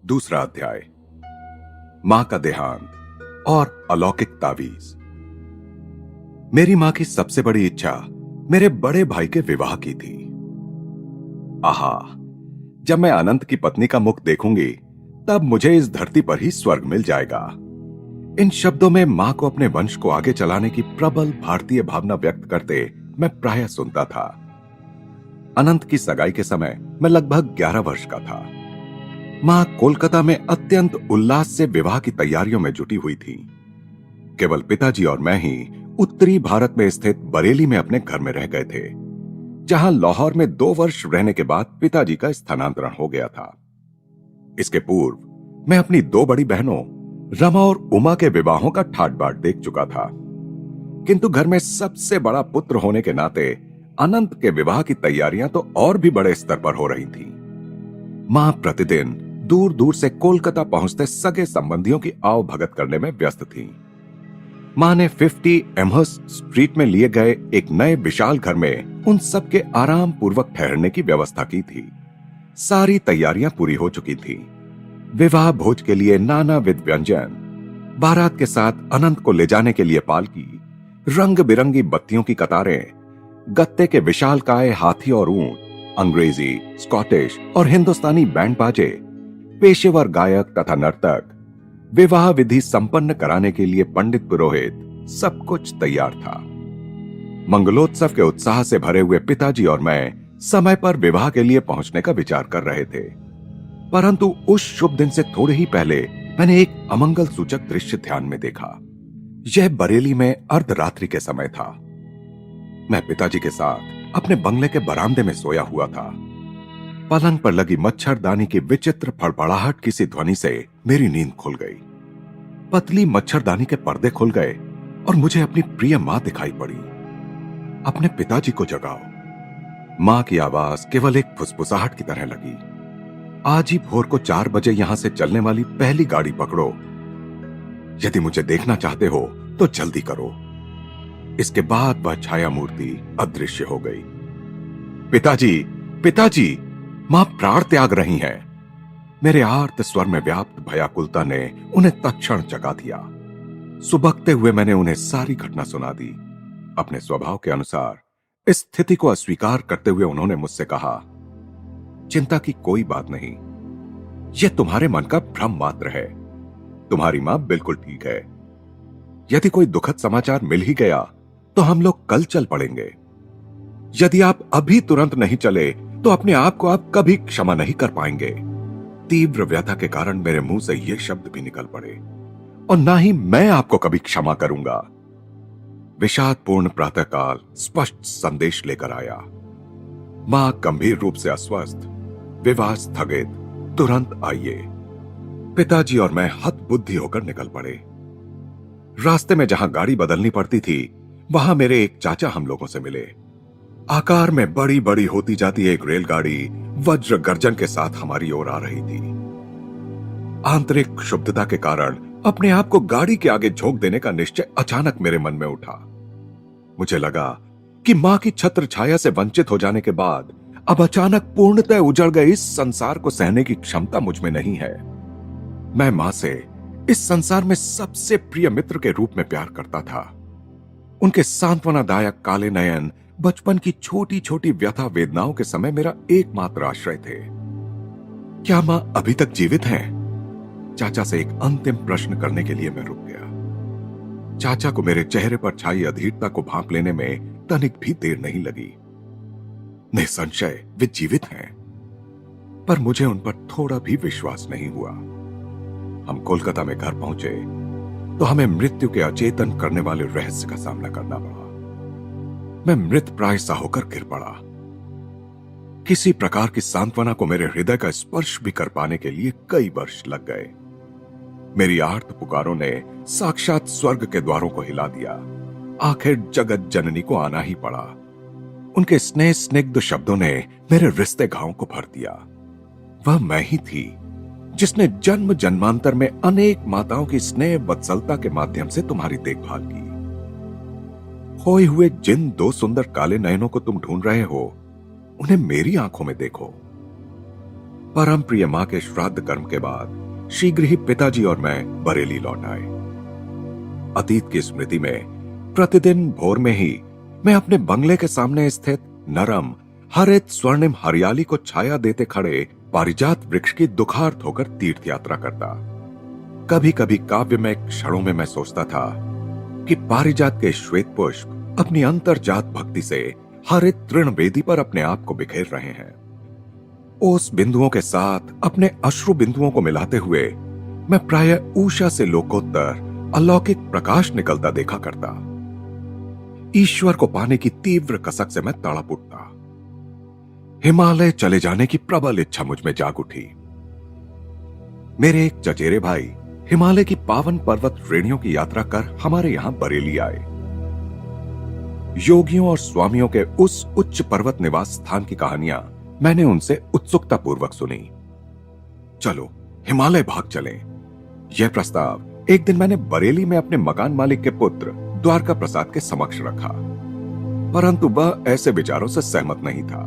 दूसरा अध्याय, मां का देहांत और अलौकिक तावीज। मेरी मां की सबसे बड़ी इच्छा मेरे बड़े भाई के विवाह की थी। आहा, जब मैं अनंत की पत्नी का मुख देखूंगी तब मुझे इस धरती पर ही स्वर्ग मिल जाएगा। इन शब्दों में मां को अपने वंश को आगे चलाने की प्रबल भारतीय भावना व्यक्त करते मैं प्रायः सुनता था। अनंत की सगाई के समय मैं लगभग 11 वर्ष का था। मां कोलकाता में अत्यंत उल्लास से विवाह की तैयारियों में जुटी हुई थी। केवल पिताजी और मैं ही उत्तरी भारत में स्थित बरेली में अपने घर में रह गए थे, जहां लाहौर में 2 वर्ष रहने के बाद पिताजी का स्थानांतरण हो गया था। इसके पूर्व मैं अपनी 2 बड़ी बहनों रमा और उमा के विवाहों का ठाट बाट देख चुका था, किंतु घर में सबसे बड़ा पुत्र होने के नाते अनंत के विवाह की तैयारियां तो और भी बड़े स्तर पर हो रही थी। मां प्रतिदिन दूर दूर से कोलकाता पहुंचते सगे संबंधियों की आवभगत करने में व्यस्त थी। मां ने 50 एमहर्स्ट स्ट्रीट में लिए गए एक नए विशाल घर में उन सब के आराम पूर्वक ठहरने की व्यवस्था की थी। सारी तैयारियां पूरी हो चुकी थी। विवाह भोज के लिए नानाविध व्यंजन, बारात के साथ अनंत को ले जाने के लिए पालकी, रंग बिरंगी बत्तियों की कतारें, गत्ते के विशालकाय हाथी और ऊंट, अंग्रेजी, स्कॉटिश और हिंदुस्तानी बैंड बाजे, पेशेवर गायक तथा नर्तक, विवाह विधि संपन्न कराने के लिए पंडित पुरोहित, सब कुछ तैयार था। मंगलोत्सव के उत्साह से भरे हुए पिताजी और मैं समय पर विवाह के लिए पहुंचने का विचार कर रहे थे, परंतु उस शुभ दिन से थोड़े ही पहले मैंने एक अमंगल सूचक दृश्य ध्यान में देखा। यह बरेली में अर्धरात्रि के समय था। मैं पिताजी के साथ अपने बंगले के बरामदे में सोया हुआ था। पलंग पर लगी मच्छरदानी की विचित्र फड़फड़ाहट की सी ध्वनि से मेरी नींद खुल गई। पतली मच्छरदानी के पर्दे खुल गए और मुझे अपनी प्रिय मां दिखाई पड़ी। अपने पिताजी को जगाओ। मां की आवाज केवल एक फुसफुसाहट की तरह लगी। आज ही भोर को 4 बजे यहां से चलने वाली पहली गाड़ी पकड़ो। यदि मुझे देखना चाहते हो तो जल्दी करो। इसके बाद वह छाया मूर्ति अदृश्य हो गई। पिताजी, पिताजी, मां प्राण त्याग रही हैं। मेरे आर्त स्वर में व्याप्त भयाकुलता ने उन्हें तत्क्षण जगा दिया। सुबकते हुए मैंने उन्हें सारी घटना सुना दी। अपने स्वभाव के अनुसार इस स्थिति को अस्वीकार करते हुए उन्होंने मुझसे कहा, चिंता की कोई बात नहीं, यह तुम्हारे मन का भ्रम मात्र है। तुम्हारी मां बिल्कुल ठीक है। यदि कोई दुखद समाचार मिल ही गया तो हम लोग कल चल पड़ेंगे। यदि आप अभी तुरंत नहीं चले तो अपने आप को आप कभी क्षमा नहीं कर पाएंगे। तीव्र व्यथा के कारण मेरे मुंह से ये शब्द भी निकल पड़े, और ना ही मैं आपको कभी क्षमा करूंगा। विषादपूर्ण प्रातःकाल स्पष्ट संदेश लेकर आया। मां गंभीर रूप से अस्वस्थ, विवाह स्थगित, तुरंत आइए। पिताजी और मैं हतबुद्धि होकर निकल पड़े। रास्ते में जहां गाड़ी बदलनी पड़ती थी वहां मेरे एक चाचा हम लोगों से मिले। आकार में बड़ी बड़ी होती जाती एक रेलगाड़ी वज्र गर्जन के साथ हमारी ओर आ रही थी। आंतरिक क्षुब्धता के कारण अपने आप को गाड़ी के आगे झोंक देने का निश्चय अचानक मेरे मन में उठा। मुझे लगा कि मां की छत्र छाया से वंचित हो जाने के बाद अब अचानक पूर्णतः उजड़ गए इस संसार को सहने की क्षमता मुझ में नहीं है। मैं मां से इस संसार में सबसे प्रिय मित्र के रूप में प्यार करता था। उनके सांत्वनादायक काले नयन बचपन की छोटी छोटी व्यथा वेदनाओं के समय मेरा एकमात्र आश्रय थे। क्या मां अभी तक जीवित हैं? चाचा से एक अंतिम प्रश्न करने के लिए मैं रुक गया। चाचा को मेरे चेहरे पर छाई अधीरता को भांप लेने में तनिक भी देर नहीं लगी। निसंशय वे जीवित हैं, पर मुझे उन पर थोड़ा भी विश्वास नहीं हुआ। हम कोलकाता में घर पहुंचे तो हमें मृत्यु के अचेतन करने वाले रहस्य का सामना करना पड़ा। मैं मृत प्राय सा होकर गिर पड़ा। किसी प्रकार की सांत्वना को मेरे हृदय का स्पर्श भी कर पाने के लिए कई वर्ष लग गए। मेरी आर्त पुकारों ने साक्षात स्वर्ग के द्वारों को हिला दिया। आखिर जगत जननी को आना ही पड़ा। उनके स्नेह स्निग्ध शब्दों ने मेरे रिश्ते घावों को भर दिया। वह मैं ही थी जिसने जन्म जन्मांतर में अनेक माताओं की स्नेह वत्सलता के माध्यम से तुम्हारी देखभाल की। खोए हुए जिन 2 सुंदर काले नयनों को तुम ढूंढ रहे हो, उन्हें मेरी आंखों में देखो। परम प्रिय मां के श्राद्ध कर्म के बाद शीघ्र ही पिताजी और मैं बरेली लौट आए। अतीत की स्मृति में प्रतिदिन भोर में ही मैं अपने बंगले के सामने स्थित नरम हरित स्वर्णिम हरियाली को छाया देते खड़े पारिजात वृक्ष की दुखार्त होकर तीर्थ यात्रा करता। कभी कभी काव्य में क्षणों में मैं सोचता था कि पारिजात के श्वेत पुष्प अपनी अंतर्जात भक्ति से हरित तृण वेदी पर अपने आप को बिखेर रहे हैं। ओस बिंदुओं के साथ अपने अश्रु बिंदुओं को मिलाते हुए मैं प्रायः ऊषा से लोकोत्तर अलौकिक प्रकाश निकलता देखा करता। ईश्वर को पाने की तीव्र कसक से मैं तड़प उठता। हिमालय चले जाने की प्रबल इच्छा मुझ में जाग उठी। मेरे एक चचेरे भाई हिमालय की पावन पर्वत श्रेणियों की यात्रा कर हमारे यहां बरेली आए। योगियों और स्वामियों के उस उच्च पर्वत निवास स्थान की कहानियां मैंने उनसे उत्सुकता पूर्वक सुनी। चलो हिमालय भाग चलें। यह प्रस्ताव एक दिन मैंने बरेली में अपने मकान मालिक के पुत्र द्वारका प्रसाद के समक्ष रखा, परंतु वह ऐसे विचारों से सहमत नहीं था।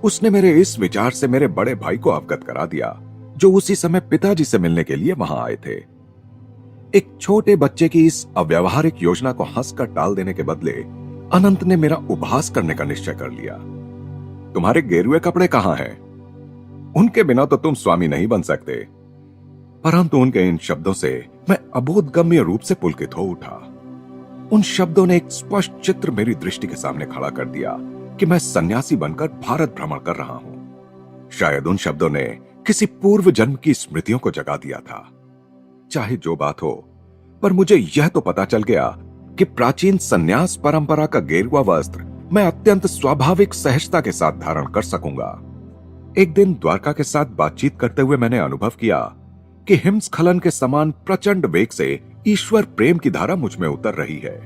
उसने मेरे इस विचार से मेरे बड़े भाई को अवगत करा दिया, जो उसी समय पिताजी से मिलने के लिए वहां आए थे। एक छोटे बच्चे की इस अव्यावहारिक योजना को हंसकर टाल देने के बदले अनंत ने मेरा उपहास करने का निश्चय कर लिया। तुम्हारे गेरुए कपड़े कहां हैं? उनके बिना तो तुम स्वामी नहीं बन सकते। परंतु उनके इन शब्दों से मैं अबोधगम्य रूप से पुलकित हो उठा। उन शब्दों ने एक स्पष्ट चित्र मेरी दृष्टि के सामने खड़ा कर दिया कि मैं सन्यासी बनकर भारत भ्रमण कर रहा हूं। शायद उन शब्दों ने किसी पूर्व जन्म की स्मृतियों को जगा दिया था। चाहे जो बात हो, पर मुझे यह तो पता चल गया कि प्राचीन सन्यास परंपरा का गेरुआ वस्त्र मैं अत्यंत स्वाभाविक सहजता के साथ धारण कर सकूंगा। एक दिन द्वारका के साथ बातचीत करते हुए मैंने अनुभव किया कि हिमस्खलन के समान प्रचंड वेग से ईश्वर प्रेम की धारा मुझ में उतर रही है।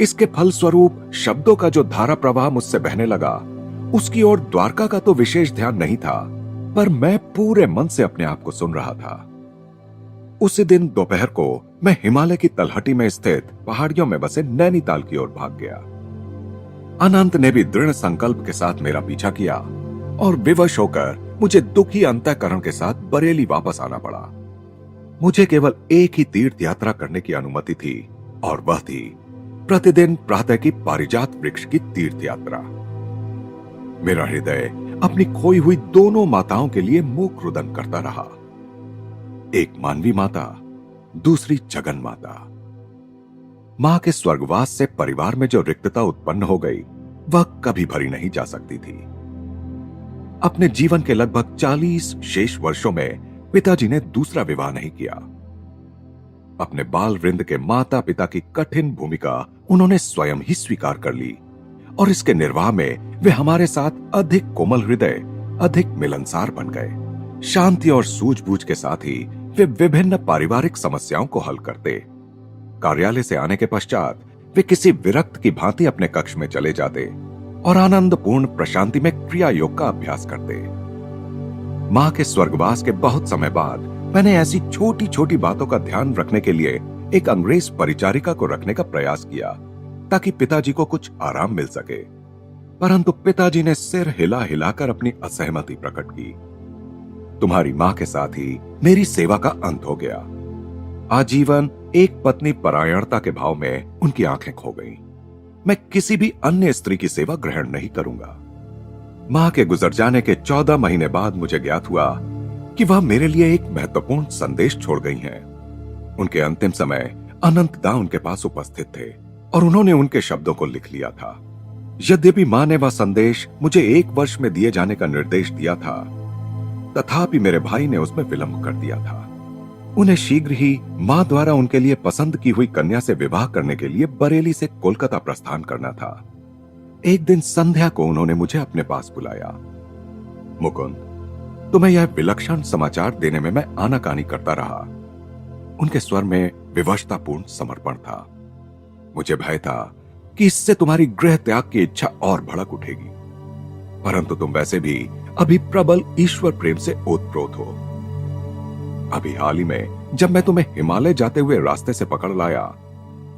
इसके फलस्वरूप शब्दों का जो धारा प्रवाह मुझसे बहने लगा, उसकी ओर द्वारका का तो विशेष ध्यान नहीं था, पर मैं पूरे मन से अपने आप को सुन रहा था। उसी दिन दोपहर को मैं हिमालय की तलहटी में स्थित पहाड़ियों में बसे नैनीताल की ओर भाग गया। अनंत ने भी दृढ़ संकल्प के साथ मेरा पीछा किया और विवश होकर मुझे दुखी अंतःकरण के साथ बरेली वापस आना पड़ा। मुझे केवल एक ही तीर्थ यात्रा करने की अनुमति थी, और वह थी प्रतिदिन प्रातः की पारिजात वृक्ष की तीर्थ यात्रा। मेरा हृदय अपनी खोई हुई दोनों माताओं के लिए मूक रुदन करता रहा। एक मानवी माता, दूसरी जगन माता। मां के स्वर्गवास से परिवार में जो रिक्तता उत्पन्न हो गई, वह कभी भरी नहीं जा सकती थी। अपने जीवन के लगभग 40 शेष वर्षों में पिताजी ने दूसरा विवाह नहीं किया। अपने बाल वृंद के माता पिता की कठिन भूमिका उन्होंने स्वयं ही स्वीकार कर ली, और इसके निर्वाह में वे हमारे साथ अधिक कोमल हृदय, अधिक मिलनसार बन गए। शांति और सूझबूझ के साथ ही वे विभिन्न पारिवारिक समस्याओं को हल करते। कार्यालय से आने के पश्चात वे किसी विरक्त की भांति अपने कक्ष में चले जाते और आनंदपूर्ण प्रशांति में क्रिया योग का अभ्यास करते। मां के स्वर्गवास के बहुत समय बाद मैंने ऐसी छोटी छोटी बातों का ध्यान रखने के लिए एक अंग्रेज परिचारिका को रखने का प्रयास किया, ताकि पिताजी को कुछ आराम मिल सके। परंतु पिताजी ने सिर हिला हिलाकर अपनी असहमति प्रकट की। तुम्हारी मां के साथ ही मेरी सेवा का अंत हो गया। आजीवन एक पत्नी परायणता के भाव में उनकी आंखें खो गईं। मैं किसी भी अन्य स्त्री की सेवा ग्रहण नहीं करूंगा। मां के गुजर जाने के 14 महीने बाद मुझे ज्ञात हुआ कि वह मेरे लिए एक महत्वपूर्ण संदेश छोड़ गई हैं। उनके अंतिम समय अनंतदा उनके पास उपस्थित थे और उन्होंने उनके शब्दों को लिख लिया था। यद्यपि मां ने वह संदेश मुझे 1 वर्ष में दिए जाने का निर्देश दिया था, तथापि मेरे भाई ने उसमें विलंब कर दिया था। उन्हें शीघ्र ही मां द्वारा उनके लिए पसंद की हुई कन्या से विवाह करने के लिए बरेली से कोलकाता प्रस्थान करना था। एक दिन संध्या को उन्होंने मुझे अपने पास बुलाया। मुकुंद, तुम्हें यह विलक्षण समाचार देने में मैं आनाकानी करता रहा। उनके स्वर में विवशतापूर्ण समर्पण था। मुझे भय था कि इससे तुम्हारी गृह त्याग की इच्छा और भड़क उठेगी, परंतु तुम वैसे भी अभी प्रबल ईश्वर प्रेम से ओतप्रोत हो। अभी हाल ही में जब मैं तुम्हें हिमालय जाते हुए रास्ते से पकड़ लाया,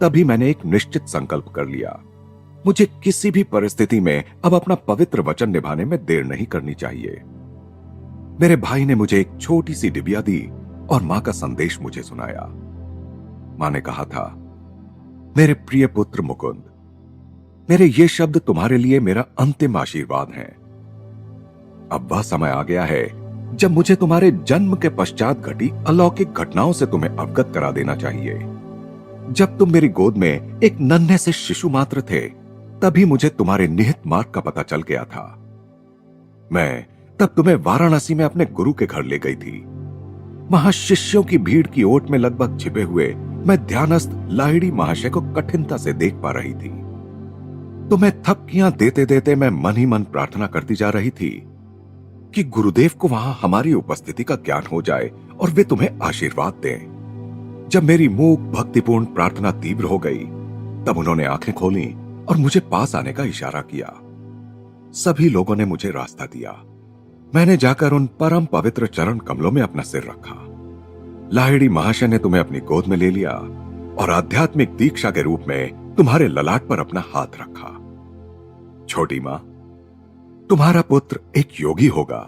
तभी मैंने एक निश्चित संकल्प कर लिया। मुझे किसी भी परिस्थिति में अब अपना पवित्र वचन निभाने में देर नहीं करनी चाहिए। मेरे भाई ने मुझे एक छोटी सी डिबिया दी और मां का संदेश मुझे सुनाया। मां ने कहा था, मेरे प्रिय पुत्र मुकुंद, मेरे ये शब्द तुम्हारे लिए मेरा अंतिम आशीर्वाद हैं। अब वह समय आ गया है जब मुझे तुम्हारे जन्म के पश्चात घटी अलौकिक घटनाओं से तुम्हें अवगत करा देना चाहिए। जब तुम मेरी गोद में एक नन्हे से शिशु मात्र थे, तभी मुझे तुम्हारे निहित मार्ग का पता चल गया था। मैं तब तुम्हें वाराणसी में अपने गुरु के घर ले गई थी। वहां शिष्यों की भीड़ की ओट में लगभग छिपे हुए मैं ध्यानस्थ लाहिड़ी महाशय को कठिनता से देख पा रही थी। तुम्हें थपकियां देते देते मैं मन ही मन प्रार्थना करती जा रही थी कि गुरुदेव को वहां हमारी उपस्थिति का ज्ञान हो जाए और वे तुम्हें आशीर्वाद दें। जब मेरी मूक भक्तिपूर्ण प्रार्थना तीव्र हो गई, तब उन्होंने आंखें खोली और मुझे पास आने का इशारा किया। सभी लोगों ने मुझे रास्ता दिया। मैंने जाकर उन परम पवित्र चरण कमलों में अपना सिर रखा। लाहिड़ी महाशय ने तुम्हें अपनी गोद में ले लिया और आध्यात्मिक दीक्षा के रूप में तुम्हारे ललाट पर अपना हाथ रखा। छोटी मां, तुम्हारा पुत्र एक योगी होगा।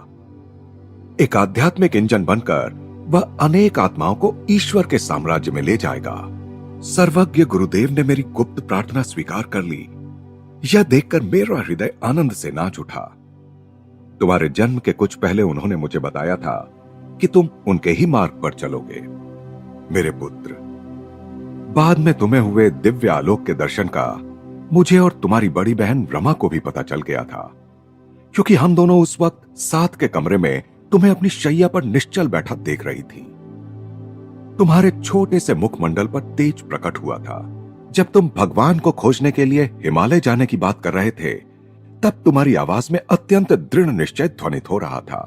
एक आध्यात्मिक इंजन बनकर वह अनेक आत्माओं को ईश्वर के साम्राज्य में ले जाएगा। सर्वज्ञ गुरुदेव ने मेरी गुप्त प्रार्थना स्वीकार कर ली। यह देखकर मेरा हृदय आनंद से नाच उठा। तुम्हारे जन्म के कुछ पहले उन्होंने मुझे बताया था कि तुम उनके ही मार्ग पर चलोगे। मेरे पुत्र, बाद में तुम्हें हुए दिव्य आलोक के दर्शन का मुझे और तुम्हारी बड़ी बहन रमा को भी पता चल गया था, क्योंकि हम दोनों उस वक्त साथ के कमरे में तुम्हें अपनी शैया पर निश्चल बैठा देख रही थी। तुम्हारे छोटे से मुखमंडल पर तेज प्रकट हुआ था। जब तुम भगवान को खोजने के लिए हिमालय जाने की बात कर रहे थे, तब तुम्हारी आवाज में अत्यंत दृढ़ निश्चय ध्वनित हो रहा था।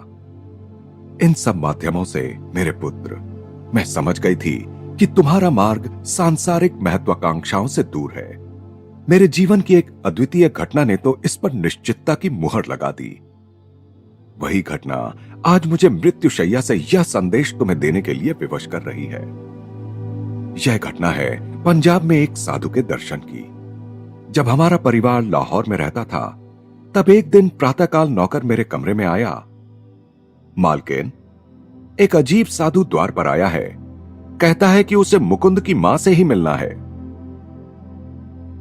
इन सब माध्यमों से मेरे पुत्र, मैं समझ गई थी कि तुम्हारा मार्ग सांसारिक महत्वाकांक्षाओं से दूर है। मेरे जीवन की एक अद्वितीय घटना ने तो इस पर निश्चितता की मुहर लगा दी। वही घटना आज मुझे मृत्युशैया से यह संदेश तुम्हें देने के लिए विवश कर रही है। यह घटना है पंजाब में एक साधु के दर्शन की। जब हमारा परिवार लाहौर में रहता था, तब एक दिन प्रातःकाल नौकर मेरे कमरे में आया। मालकिन, एक अजीब साधु द्वार पर आया है। कहता है कि उसे मुकुंद की मां से ही मिलना है।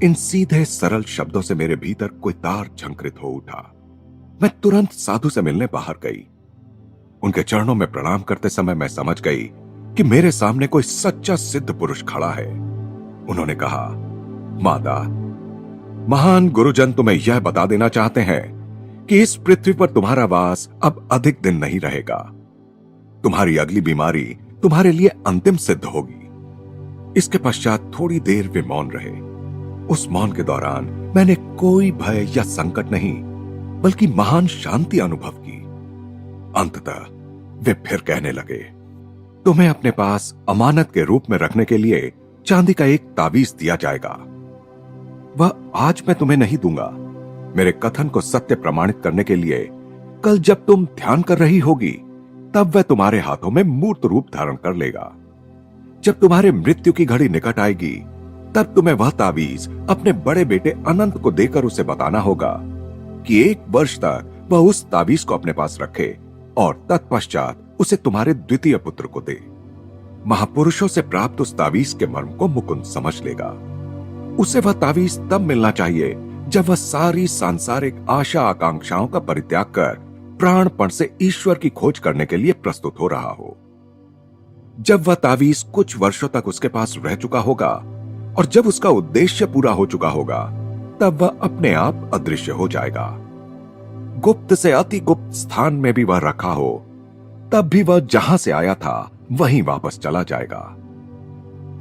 इन सीधे सरल शब्दों से मेरे भीतर कोई तार झंकृत हो उठा। मैं तुरंत साधु से मिलने बाहर गई। उनके चरणों में प्रणाम करते समय मैं समझ गई कि मेरे सामने कोई सच्चा सिद्ध पुरुष खड़ा है। उन्होंने कहा, माता, महान गुरुजन तुम्हें यह बता देना चाहते हैं कि इस पृथ्वी पर तुम्हारा वास अब अधिक दिन नहीं रहेगा। तुम्हारी अगली बीमारी तुम्हारे लिए अंतिम सिद्ध होगी। इसके पश्चात थोड़ी देर वे मौन रहे। उस मौन के दौरान मैंने कोई भय या संकट नहीं, बल्कि महान शांति अनुभव की। अंततः वे फिर कहने लगे, तुम्हें अपने पास अमानत के रूप में रखने के लिए चांदी का एक ताबीज दिया जाएगा। वह आज मैं तुम्हें नहीं दूंगा। मेरे कथन को सत्य प्रमाणित करने के लिए कल जब तुम ध्यान कर रही होगी, तब वह तुम्हारे हाथों में मूर्त रूप धारण कर लेगा। जब तुम्हारे मृत्यु की घड़ी निकट आएगी, तब तुम्हें वह ताबीज अपने बड़े बेटे अनंत को देकर उसे बताना होगा कि 1 वर्ष तक वह उस ताबीज को अपने पास रखे और तत्पश्चात उसे तुम्हारे द्वितीय पुत्र को दे। महापुरुषों से प्राप्त उस ताबीज के मर्म को मुकुंद समझ लेगा। उसे वह ताबीज तब मिलना चाहिए जब वह सारी सांसारिक आशा आकांक्षाओं का परित्याग कर प्राणपण से ईश्वर की खोज करने के लिए प्रस्तुत हो रहा हो। जब वह ताबीज कुछ वर्षों तक उसके पास रह चुका होगा और जब उसका उद्देश्य पूरा हो चुका होगा, तब वह अपने आप अदृश्य हो जाएगा। गुप्त से अति गुप्त स्थान में भी वह रखा हो, तब भी वह जहां से आया था वहीं वापस चला जाएगा।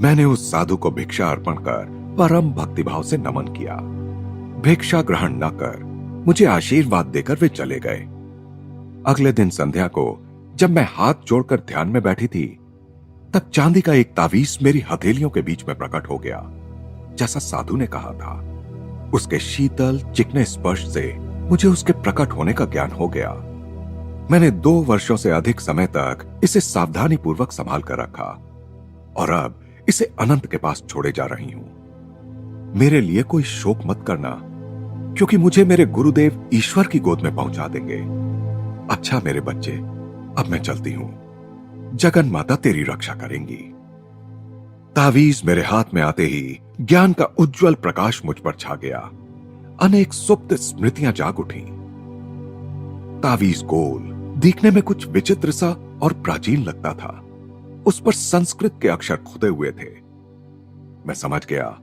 मैंने उस साधु को भिक्षा अर्पण कर परम भक्तिभाव से नमन किया। भिक्षा ग्रहण न कर मुझे आशीर्वाद देकर वे चले गए। अगले दिन संध्या को जब मैं हाथ जोड़कर ध्यान में बैठी थी, तब चांदी का एक तावीज मेरी हथेलियों के बीच में प्रकट हो गया, जैसा साधु ने कहा था। उसके शीतल चिकने स्पर्श से मुझे उसके प्रकट होने का ज्ञान हो गया। मैंने 2 वर्षों से अधिक समय तक इसे सावधानी पूर्वक संभाल कर रखा और अब इसे अनंत के पास छोड़े जा रही हूं। मेरे लिए कोई शोक मत करना, क्योंकि मुझे मेरे गुरुदेव ईश्वर की गोद में पहुंचा देंगे। अच्छा मेरे बच्चे, अब मैं चलती हूं, जगन माता तेरी रक्षा करेंगी। तावीज मेरे हाथ में आते ही ज्ञान का उज्जवल प्रकाश मुझ पर छा गया। अनेक सुप्त स्मृतियां जाग उठी। तावीज गोल, दिखने में कुछ विचित्र सा और प्राचीन लगता था। उस पर संस्कृत के अक्षर खुदे हुए थे। मैं समझ गया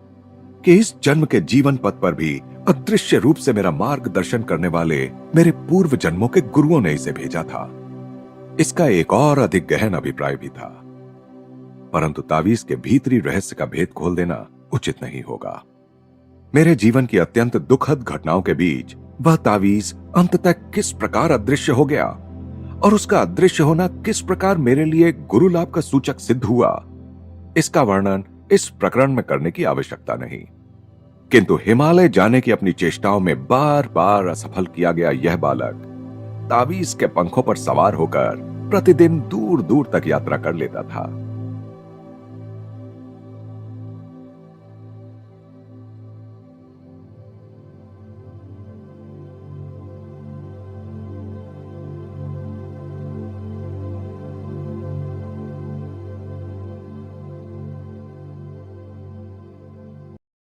कि इस जन्म के जीवन पथ पर भी अदृश्य रूप से मेरा मार्गदर्शन करने वाले मेरे पूर्व जन्मों के गुरुओं ने इसे भेजा था। इसका एक और अधिक गहन अभिप्राय भी था, परंतु तावीज के भीतरी रहस्य का भेद खोल देना उचित नहीं होगा। मेरे जीवन की अत्यंत दुखद घटनाओं के बीच वह तावीज अंततः किस प्रकार अदृश्य हो गया और उसका अदृश्य होना किस प्रकार मेरे लिए गुरु लाभ का सूचक सिद्ध हुआ, इसका वर्णन इस प्रकरण में करने की आवश्यकता नहीं। किंतु हिमालय जाने की अपनी चेष्टाओं में बार बार असफल किया गया यह बालक तावीज के पंखों पर सवार होकर प्रतिदिन दूर दूर तक यात्रा कर लेता था।